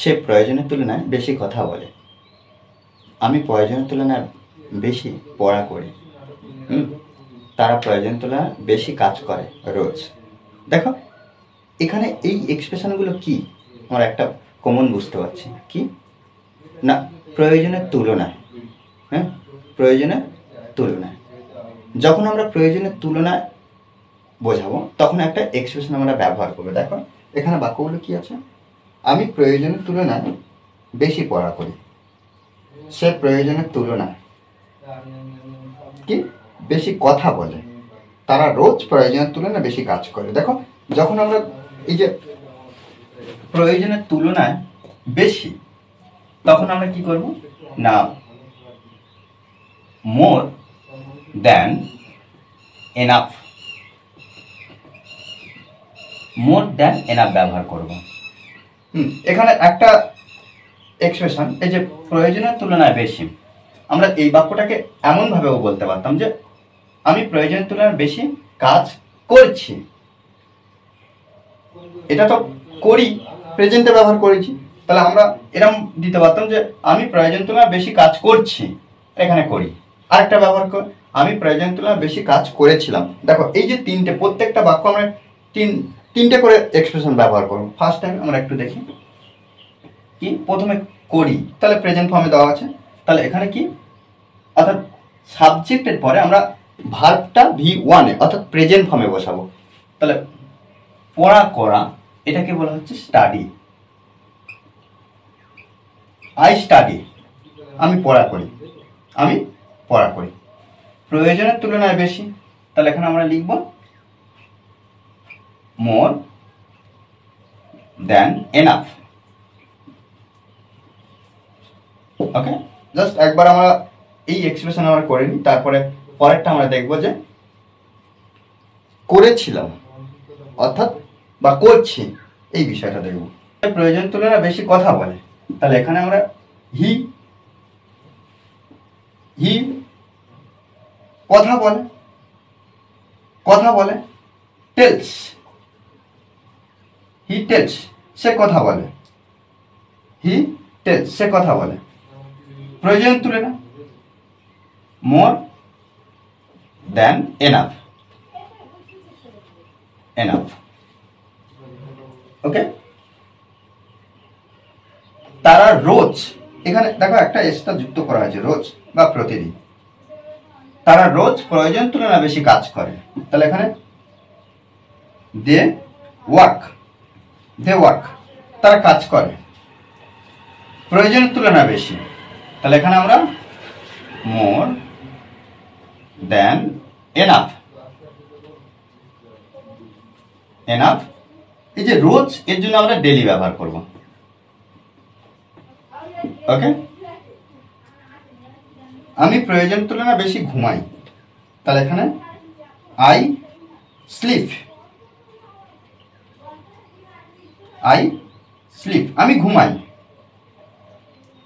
সে প্রয়োজনের তুলনায় বেশি কথা বলে। আমি প্রয়োজনের তুলনায় বেশি পড়া করি। তারা প্রয়োজনের তুলনায় বেশি কাজ করে রোজ। দেখো এখানে এই এক্সপ্রেশনগুলো কি আমরা একটা কমন বুঝতে পারছি কি না, প্রয়োজনের তুলনায়। হ্যাঁ, প্রয়োজনের তুলনায়। যখন আমরা প্রয়োজনের তুলনায় বোঝাবো তখন একটা এক্সপ্রেশন আমরা ব্যবহার করবো। দেখো এখানে বাক্যগুলো কি আছে, আমি প্রয়োজনের তুলনায় বেশি পড়া করি। সে প্রয়োজনের তুলনায় কি বেশি কথা বলে। তারা রোজ প্রয়োজনের তুলনায় বেশি কাজ করে। দেখো যখন আমরা এই যে প্রয়োজনের তুলনায় বেশি, তখন আমরা কি করব না, মোর দ্যান এনাফ, মোর দ্যান এনাফ ব্যবহার করব। এখানে একটা এক্সপ্রেশন, এই যে প্রয়োজনের তুলনায় বেশি, আমরা এই বাক্যটাকে এমনভাবেও বলতে পারতাম যে আমি প্রয়োজনের তুলনায় বেশি কাজ করছি। এটা তো করি, প্রেজেন্টে ব্যবহার করেছি, তাহলে আমরা এরকম দিতে পারতাম যে আমি প্রয়োজনের তুলনায় বেশি কাজ করছি, এখানে করি। আরেকটা ব্যবহার কর, আমি প্রয়োজনের তুলনায় বেশি কাজ করেছিলাম। দেখো এই যে তিনটে, প্রত্যেকটা বাক্য আমরা তিনটে করে এক্সপ্রেশন ব্যবহার করব। ফার্স্ট টাইম আমরা একটু দেখি কি, প্রথমে করি, তাহলে প্রেজেন্ট ফর্মে দেওয়া আছে, তাহলে এখানে কি অর্থাৎ সাবজেক্টের পরে আমরা ভার্বটা V1 অর্থাৎ প্রেজেন্ট ফর্মে বসাবো। তাহলে পড়া করা, এটাকে বলা হচ্ছে স্টাডি। আই স্টাডি, আমি পড়া করি, আমি পড়া করি। প্রয়োজনের তুলনায় বেশি, তাহলে এখানে আমরা লিখব মোর দ্যান এনাফ। ওকে, জাস্ট একবার আমরা এই এক্সপ্রেশন আমরা করে নিই, তারপরে পরেরটা আমরা দেখব যে করেছিলাম অর্থাৎ বা করছি, এই বিষয়টা দেখব। প্রয়োজন তুলনায় বেশি কথা বলে, তাহলে এখানে আমরা হি, হি কথা বলে, কথা বলে, টেলস, হি টেলস, সে কথা বলে, হি টেলস, সে কথা বলে। প্রয়োজন তুলনা মোর দ্যান এনাফ, এনাফ। ওকে, তারা রোজ, এখানে দেখো একটা এক্সট্রা যুক্ত করা হয়েছে, রোজ বা প্রতিদিন। তারা রোজ প্রয়োজন তুলনায় বেশি কাজ করে, তাহলে এখানে দে ওয়ার্ক, দে ওয়ার্ক, তারা কাজ করে। প্রয়োজনের তুলনায় বেশি, তাহলে এখানে আমরা মোর দ্যান এনাফ, এনাফ। এই যে রোজ, এর জন্য আমরা ডেলি ব্যবহার করব। ওকে, আমি প্রয়োজন তুলনায় বেশি ঘুমাই, তাহলে এখানে আই স্লিপ, আই স্লিপ, আমি ঘুমাই।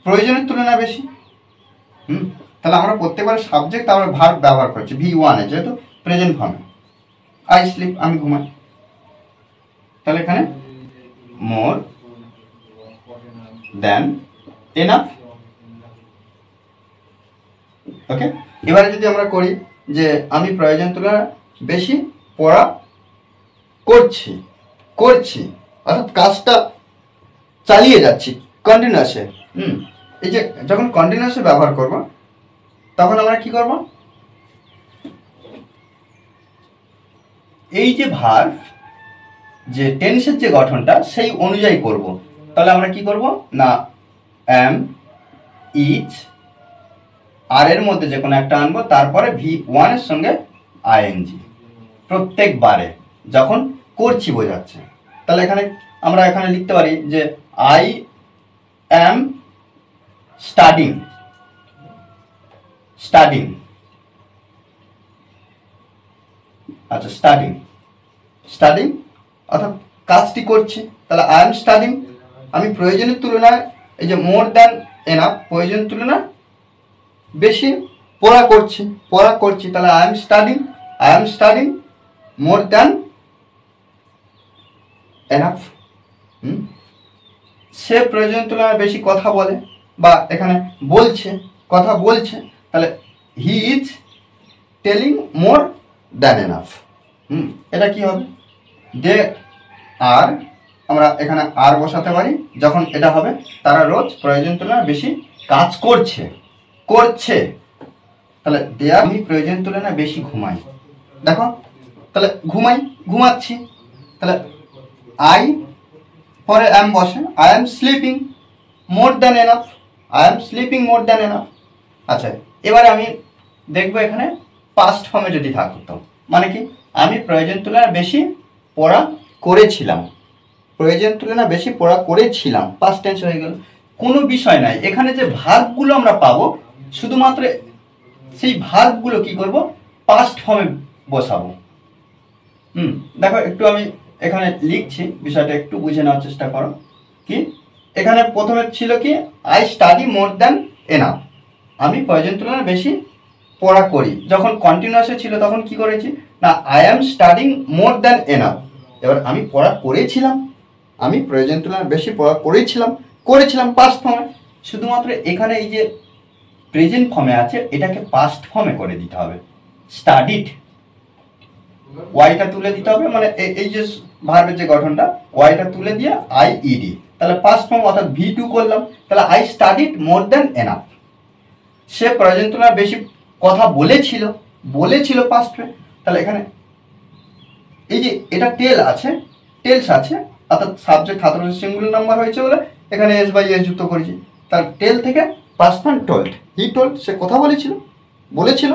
প্রয়োজনের তুলনায় বেশি, তাহলে আমরা প্রত্যেকবার সাবজেক্ট আমরা ভার্ব ব্যবহার করছি V1 এ, যেহেতু প্রেজেন্ট ফর্মে। আই স্লিপ, আমি ঘুমাই, তাহলে এখানে মোর দ্যান এনাফ। ওকে, এবারে যদি আমরা করি যে আমি প্রয়োজন তুলনায় বেশি পড়া করছি, করছি অর্থাৎ কাজটা চালিয়ে যাচ্ছি কন্টিনিউয়াসে। এই যে যখন কন্টিনিউয়াসে ব্যবহার করব তখন আমরা কি করব, এই যে ভার্ব, যে টেন্সের যে গঠনটা সেই অনুযায়ী করব। তাহলে আমরা কি করব না, অ্যাম, ইজ, আর এর মধ্যে যে কোনো একটা আনবো, তারপরে V1 এর সঙ্গে আইএনজি প্রত্যেকবারে যখন করছি বোঝাচ্ছে। তাহলে এখানে আমরা এখানে লিখতে পারি যে আই অ্যাম স্টাডিং, স্টাডিং, আচ্ছা স্টাডিং, স্টাডিং অর্থাৎ কাজটি করছি। তাহলে আই এম স্টাডিং, আমি প্রয়োজনের তুলনায় এই যে মোর দ্যান এনাফ, প্রয়োজনের তুলনায় বেশি পড়া করছি, পড়া করছি। তাহলে I am studying, I am studying more than enough. সে প্রয়োজনের তুলনায় বেশি কথা বলে বা এখানে বলছে, কথা বলছে, তাহলে he is telling more than enough. এটা কি হবে? দে আর, আমরা এখানে আর বসাতে পারি যখন এটা হবে তারা রোজ প্রয়োজন তুলনায় বেশি কাজ করছে, করছে। তাহলে দে আর, আমি প্রয়োজন তুলনায় বেশি ঘুমাই। দেখো তাহলে ঘুমাই, ঘুমাচ্ছি, তাহলে আই পরে অ্যাম বসে, I am sleeping more than enough, I am sleeping more than enough. আচ্ছা, এবারে আমি দেখবো এখানে পাস্ট ফর্মে যদি থাকতো, মানে কি আমি প্রয়োজন তুলনায় বেশি পড়া করেছিলাম, প্রয়োজন তুলনায় বেশি পড়া করেছিলাম, পাস্ট টেন্স হয়ে গেল। কোনো বিষয় নাই, এখানে যে ভার্বগুলো আমরা পাবো শুধুমাত্র সেই ভার্বগুলো কি করব, পাস্ট ফর্মে বসাবো। দেখো একটু আমি এখানে লিখছি, বিষয়টা একটু বুঝে নেওয়ার চেষ্টা করো। কি এখানে প্রথমে ছিল কি, I study more than enough, আমি প্রয়োজন তুলনায় বেশি পড়া করি। যখন কন্টিনিউয়াসে ছিল তখন কি করেছি না, I am studying more than enough. এবার আমি পড়া করেছিলাম, আমি প্রয়োজন তুলনায় বেশি পড়া করেছিলাম, করেছিলাম পাস্ট ফর্মে। শুধুমাত্র এখানে এই যে প্রেজেন্ট ফর্মে আছে এটাকে পাস্ট ফর্মে করে দিতে হবে। স্টাডিড, ওয়াইটা তুলে দিতে হবে, মানে এই যে ভার্বের যে গঠনটা, ওয়াইটা তুলে দিয়ে আই ইডি, তাহলে পাস্ট ফর্ম অর্থাৎ V2 করলাম। তাহলে I studied more than enough, সে প্রয়োজন তুলনায় বেশি কথা বলেছিল, বলেছিল পাস্টে। তাহলে এখানে এই যে এটা টেল আছে, টেলস আছে, অর্থাৎ সাবজেক্ট হাতর সিঙ্গুলার নাম্বার হয়েছে বলে এখানে এস বাই এস যুক্ত করেছি। তার টেল থেকে past form told, he told, সে কথা বলেছিল, বলেছিল,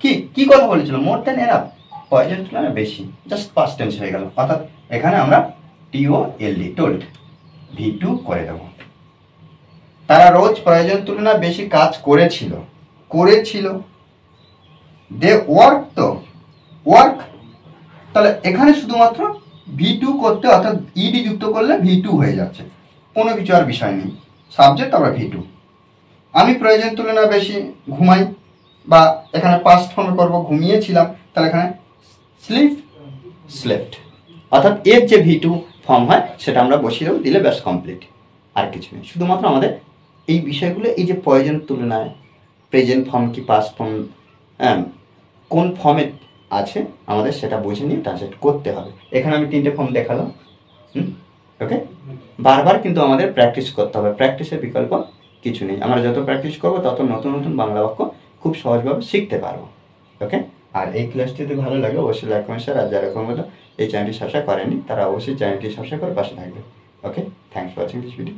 কি কি কথা বলেছিল, মোর দ্যান এনাফ, প্রয়োজন তুলনায় বেশি, জাস্ট পাস্ট টেন্স হয়ে গেল। অর্থাৎ এখানে আমরা TOLD টোল্ড V2 করে দেবো। তারা রোজ প্রয়োজন তুলনায় বেশি কাজ করেছিল, করেছিল। দে ওয়ার্ক, তো ওয়ার্ক, তাহলে এখানে শুধুমাত্র V2 করতে, অর্থাৎ ইডি যুক্ত করলে V2 হয়ে যাচ্ছে, কোনো কিছু আর বিষয় নেই, সাবজেক্ট আমরা V2। আমি প্রয়োজন তুলনায় বেশি ঘুমাই, বা এখানে পাস্ট ফর্মে করবো ঘুমিয়েছিলাম, তাহলে এখানে স্লিপ, স্লেপ্ট, অর্থাৎ এর যে V2 ফর্ম হয় সেটা আমরা বসিয়ে দেবো, দিলে ব্যাস কমপ্লিট, আর কিছু নেই। শুধুমাত্র আমাদের এই বিষয়গুলো, এই যে প্রয়োজন তুলনায় প্রেজেন্ট ফর্ম কি পাস্ট ফর্ম কোন ফর্মে আছে আমাদের সেটা বুঝে নিয়ে ট্রান্সলেট করতে হবে। এখানে আমি 3টে ফর্ম দেখালাম। ওকে, বারবার কিন্তু আমাদের প্র্যাকটিস করতে হবে, প্র্যাকটিসের বিকল্প কিছু নেই। আমরা যত প্র্যাকটিস করবো তত নতুন নতুন বাংলা বাক্য খুব সহজভাবে শিখতে পারবো। ওকে, আর এই ক্লাসটি যদি ভালো লাগে অবশ্যই লাইক কমেন্ট শেয়ার, আর যারা এই চ্যানেলটি সাবস্ক্রাইব করেনি তারা অবশ্যই চ্যানেলটি সাবস্ক্রাইব করে পাশে থাকবে। Okay, thanks for watching this video.